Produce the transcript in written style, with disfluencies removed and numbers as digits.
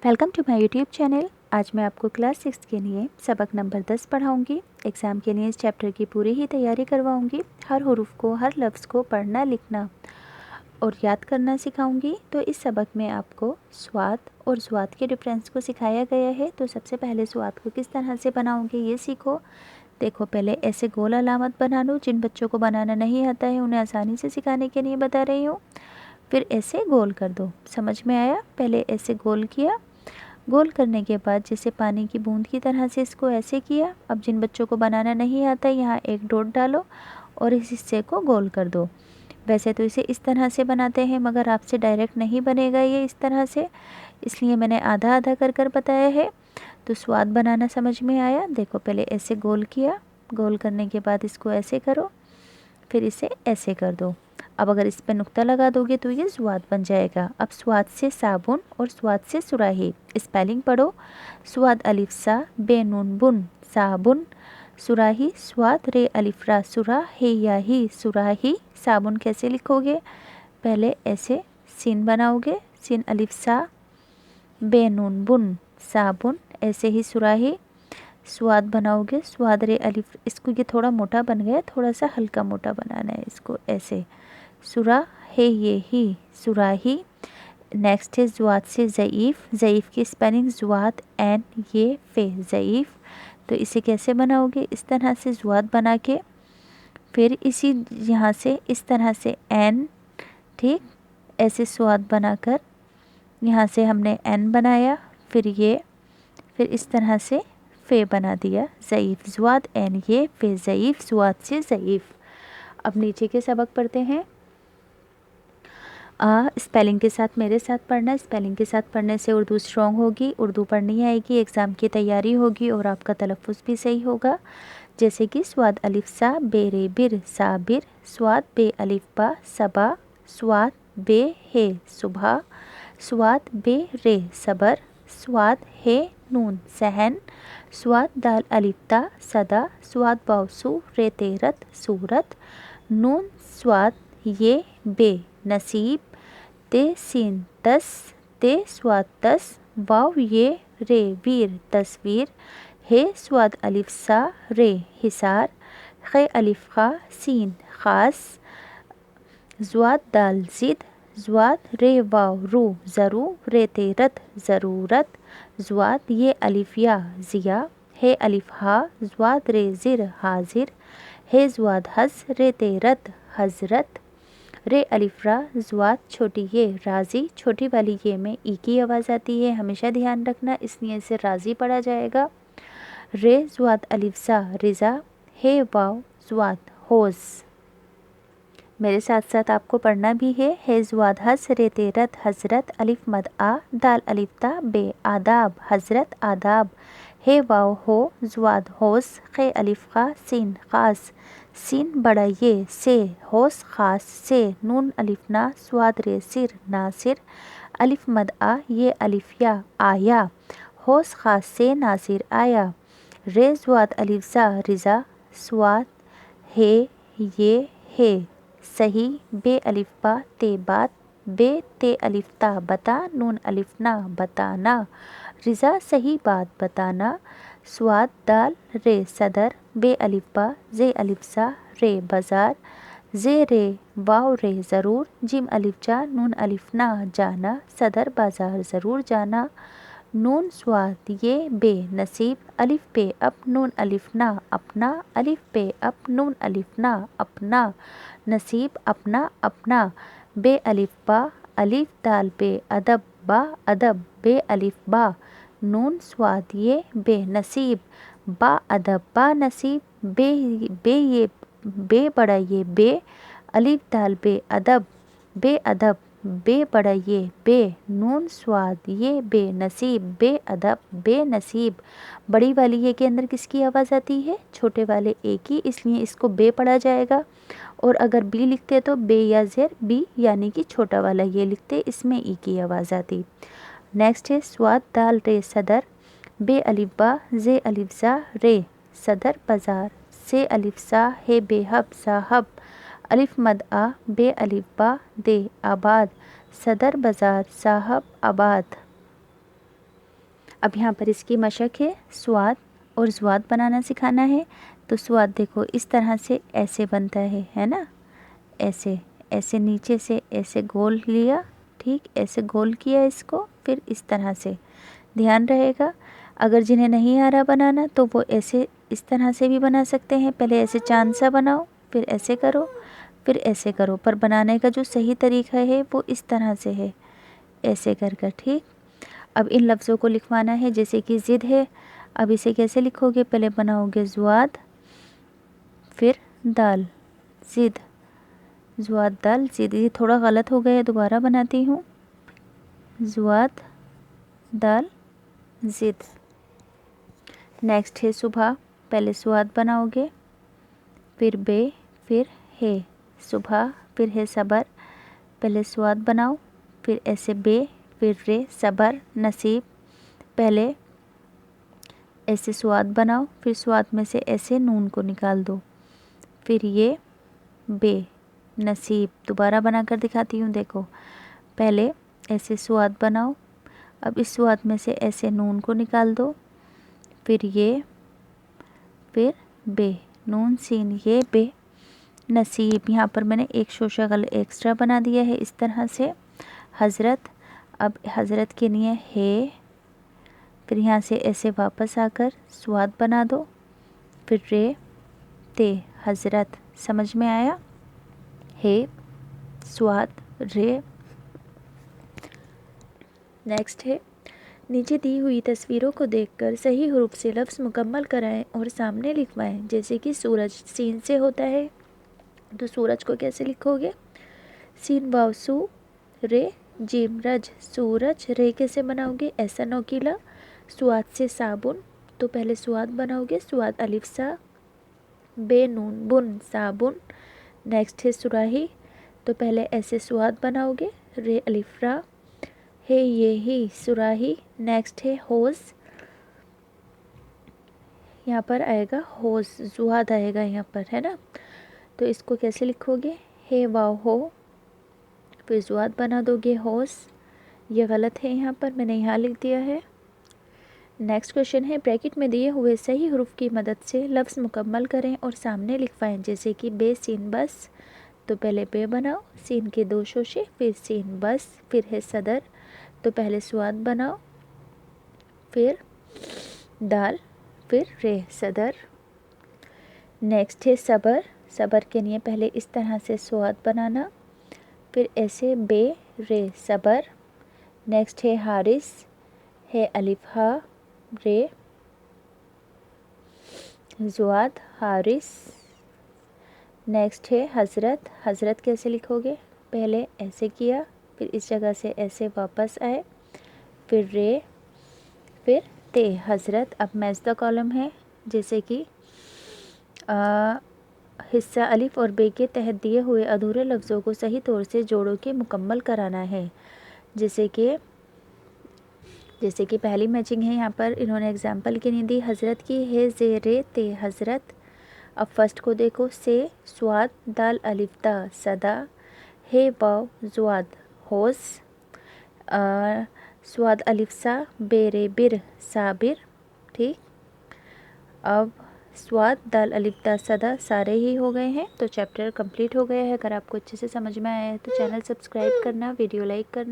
Welcome to my YouTube channel. आज मैं आपको क्लास 6 के लिए सबक नंबर 10 पढ़ाऊंगी। एग्ज़ाम के लिए इस चैप्टर की पूरी ही तैयारी करवाऊंगी। हर हुरूफ को, हर लफ्ज़ को पढ़ना, लिखना और याद करना सिखाऊंगी। तो इस सबक में आपको स्वाद और ज़्वाद के डिफरेंस को सिखाया गया है। तो सबसे पहले स्वाद को किस तरह से बनाओगे ये सीखो। देखो, पहले ऐसे गोल अलामत बना लो। जिन बच्चों को बनाना नहीं आता है उन्हें आसानी से सिखाने के लिए बता रही हूँ। फिर ऐसे गोल कर दो। समझ में आया? पहले ऐसे गोल किया, गोल करने के बाद जैसे पानी की बूंद की तरह से इसको ऐसे किया। अब जिन बच्चों को बनाना नहीं आता यहाँ एक डॉट डालो और इस हिस्से को गोल कर दो। वैसे तो इसे इस तरह से बनाते हैं, मगर आपसे डायरेक्ट नहीं बनेगा ये इस तरह से, इसलिए मैंने आधा आधा कर कर बताया है। तो स्वाद बनाना समझ में आया? देखो, पहले ऐसे गोल किया, गोल करने के बाद इसको ऐसे करो, फिर इसे ऐसे कर दो। अब अगर इस पे नुक्ता लगा दोगे तो ये स्वाद बन जाएगा। अब स्वाद से साबुन और स्वाद से सुराही। स्पेलिंग पढ़ो। स्वाद अलिफ सा, बे नून बुन, साबुन। सुराही स्वाद रे अलिफ रा, सुरा हे या ही, सुराही। साबुन कैसे लिखोगे? पहले ऐसे सीन बनाओगे, सीन अलिफ सा, बे नून बुन, साबुन। ऐसे ही सुराही। स्वाद बनाओगे, स्वाद रे अलिफ, इसको ये थोड़ा मोटा बन गया, थोड़ा सा हल्का मोटा बनाना है इसको ऐसे। सुरा है ये ही, सुराही। नेक्स्ट है ज़्वाद से ज़ईफ़। ज़ईफ़ की स्पेलिंग ज़्वाद एन ये फे, ज़ईफ़। तो इसे कैसे बनाओगे? इस तरह से ज़्वाद बना के फिर इसी यहाँ से इस तरह से एन, ठीक, ऐसे स्वाद बनाकर यहाँ से हमने एन बनाया, फिर ये, फिर इस तरह से फे बना दिया, ज़ईफ़। ज़्वाद एन ये फे, ज़ईफ़। ज़्वाद से ज़ईफ़। अब नीचे के सबक पढ़ते हैं। स्पेलिंग के साथ मेरे साथ पढ़ना। स्पेलिंग के साथ पढ़ने से उर्दू स्ट्रॉन्ग होगी, उर्दू पढ़नी आएगी, एग्ज़ाम की तैयारी होगी और आपका तलफ़्फ़ुज़ भी सही होगा। जैसे कि स्वाद अलिफ सा, बे रे बिर, साबिर। स्वाद बे अलिफ बा, सबा। स्वाद बे हे, सुबह। स्वाद बे रे, सबर। स्वाद हे नून, सहन। स्वाद दाल अलिफ ता, सदा। स्वाद बावसू रे तेरत, सूरत। नून स्वाद ये बे, नसीब। ते सीन तस, ते स्वाद तस। वाव ये रे वीर, तस्वीर। हे स्वाद अलिफ सा, रे हिसार। खे अलिफ खा, सीन खास। ज़्वाद दाल ज़िद। ज़्वाद रे वाव रू, ज़रू। रे तेरत, ज़रूरत। ज़्वाद ये अलिफ या, ज़िया। हे अलिफ हा, ज़्वाद रे ज़िर, हाजिर। हे ज़्वाद हस, रे तेरत, हज़रत। रे अलिफ रा, ज़्वाद छोटी ये, राज़ी। छोटी वाली ये में ई की आवाज़ आती है, हमेशा ध्यान रखना, इसलिए इसे राज़ी पढ़ा जाएगा। रे ज़्वाद अलिफ सा, रिज़ा। हे वाव ज़्वाद होज़। मेरे साथ साथ आपको पढ़ना भी है ज़्वाद हस, रे तेरत, हज़रत। अलिफ मद आ, दाल अलिफ ता, बे, आदाब, हज़रत, आदाब। हे वाव हो, ज़्वाद होस। खे अलिफ खा, सीन खास। सीन बड़ा ये, से, होस खास से। नून अलिफ ना, स्वाद रे सिर, नासिर। अलिफ मद आ, ये अलिफ या, आया। होस खास से, नासिर, आया। रे ज़्वाद अलिफ सा, रिज़ा। स्वाद हे ये है, सही। बे अलिफ बा, ते बात। बे ते अलिफ ता, बता। नून अलिफ ना, बताना। रिज़ा सही बात बताना। स्वाद दाल रे, सदर। बे अलिफ बा, जे अलिफ सा, रे बाज़ार। जे रे वाव रे, ज़रूर। जिम अलिफ जा, नून अलिफ ना, जाना। सदर बाज़ार ज़रूर जाना। नून स्वाद ये बे, नसीब। अलिफ पे अप, नून अलिफ ना, अपना। अलिफ पे अप, नून अलिफ ना, अपना। नसीब अपना, अपना। बे अलिफ बा, अलिफ दाल बे, अदब बा, अदब। बे अलिफ बा, नून स्वाद ये बे, नसीब। बा अदब, बा नसीब। बे ये, बे बड़ा ये, बे। अलिफ दाल बे, अदब, बे अदब। बे बड़ा ये, बे। नून स्वाद ये बे, नसीब। बे अदब, बे नसीब। बड़ी वाली ये के अंदर किसकी आवाज़ आती है? छोटे वाले ए की, इसलिए इसको बे पढ़ा जाएगा। और अगर बी लिखते तो बे या ज़ेर बी, यानी कि छोटा वाला ये लिखते, इसमें ई की आवाज़ आती। नेक्स्ट है स्वाद दाल रे, सदर। बे अलिफ बा, जे अलिफ सा, रे, सदर बाज़ार। से अलिफ सा, हे बेहब, साहब। अलिफ मद आ, बे अलिफ बा, दे, आबाद। सदर बाज़ार, साहब आबाद। اب یہاں پر اس کی مشق ہے، سواد اور زواد بنانا سکھانا ہے. تو سواد دیکھو اس طرح سے ایسے بنتا ہے نا، ایسے ایسے نیچے سے ایسے گول لیا، ٹھیک، ایسے گول کیا اس کو، پھر اس طرح سے دھیان رہے گا. اگر جنہیں نہیں آ رہا بنانا تو وہ ایسے اس طرح سے بھی بنا سکتے ہیں. پہلے ایسے چاند سا بناؤ، پھر ایسے کرو، پھر ایسے کرو، پر بنانے کا جو صحیح طریقہ ہے وہ اس طرح سے ہے، ایسے کر کر، ٹھیک. اب ان لفظوں کو لکھوانا ہے، جیسے کہ ضد ہے. اب اسے کیسے لکھو گے؟ پہلے بناؤ گے زواد، پھر دال، ضد، زواد دال ضد. یہ تھوڑا غلط ہو گیا، دوبارہ بناتی ہوں، زواد دال ضد. نیکسٹ ہے صبح. پہلے سواد بناؤ گے، پھر بے، پھر ہے، صبح، پھر ہے صبر. پہلے سواد بناؤ، پھر ایسے بے، پھر رے، صبر، نصیب. پہلے ایسے سواد بناؤ، پھر سواد میں سے ایسے نون کو نکال دو، پھر یہ بے، نصیب. دوبارہ بنا کر دکھاتی ہوں، دیکھو. پہلے ایسے سواد بناؤ، اب اس سواد میں سے ایسے نون کو نکال دو، پھر یہ، پھر بے، نون سین یہ بے، نصیب. یہاں پر میں نے ایک شوشہ ایکسٹرا بنا دیا ہے اس طرح سے. حضرت. اب حضرت کے لیے ہے، پھر یہاں سے ایسے واپس آ کر سواد بنا دو، پھر رے، تے، حضرت. سمجھ میں آیا؟ ہے، سواد، رے. نیکسٹ ہے، نیچے دی ہوئی تصویروں کو دیکھ کر صحیح حروف سے لفظ مکمل کرائیں اور سامنے لکھوائیں. جیسے کہ سورج سین سے ہوتا ہے، تو سورج کو کیسے لکھو گے؟ سین واو سو، رے جیم رج، سورج. رے کیسے بناؤ گے؟ ایسا نوکیلا. سواد سے صابن، تو پہلے سواد بناؤ گے، سواد الف سا، بے نون بن، صابن. نیکسٹ ہے سراہی. تو پہلے ایسے سواد بناؤ گے، رے الف را، ہے یہ ہی، سراہی. نیکسٹ ہے حوض. یہاں پر آئے گا حوض، زواد آئے گا یہاں پر، ہے نا. تو اس کو کیسے لکھو گے؟ ہے واو ہو، پھر زواد بنا دو گے، حوض. یہ غلط ہے، یہاں پر میں نے یہاں لکھ دیا ہے. نیکسٹ کوشچن ہے، بریکٹ میں دیے ہوئے صحیح حروف کی مدد سے لفظ مکمل کریں اور سامنے لکھوائیں. جیسے کہ بے سین بس. تو پہلے بے بناؤ، سین کے دو شوشے، پھر سین بس، پھر ہے صدر. تو پہلے سواد بناؤ، پھر دال، پھر رے، صدر. نیکسٹ ہے صبر. صبر کے لیے پہلے اس طرح سے سواد بنانا، پھر ایسے بے، رے، صبر. نیکسٹ ہے حارث. ہے الف ہا، رے، زواد، حارث. نیکسٹ ہے حضرت. حضرت کیسے لکھو گے؟ پہلے ایسے کیا، پھر اس جگہ سے ایسے واپس آئے، پھر رے، پھر تے، حضرت. اب میچ دا کالم ہے، جیسے کہ حصہ الف اور بے کے تحت دیے ہوئے ادھورے لفظوں کو صحیح طور سے جوڑوں کے مکمل کرانا ہے. جیسے کہ پہلی میچنگ ہے، یہاں پر انہوں نے اگزامپل کے نہیں دی. حضرت کی ہے زیر تے، حضرت. اب فرسٹ کو دیکھو، سے سواد دال الف دا، صدا. ہے واو زواد، حوض. سواد الف سا، بے بر، صابر. ٹھیک. اب سواد دال الف دا، صدا. سارے ہی ہو گئے ہیں، تو چیپٹر کمپلیٹ ہو گیا ہے. اگر آپ کو اچھے سے سمجھ میں آیا ہے تو چینل سبسکرائب کرنا، ویڈیو لائک کرنا.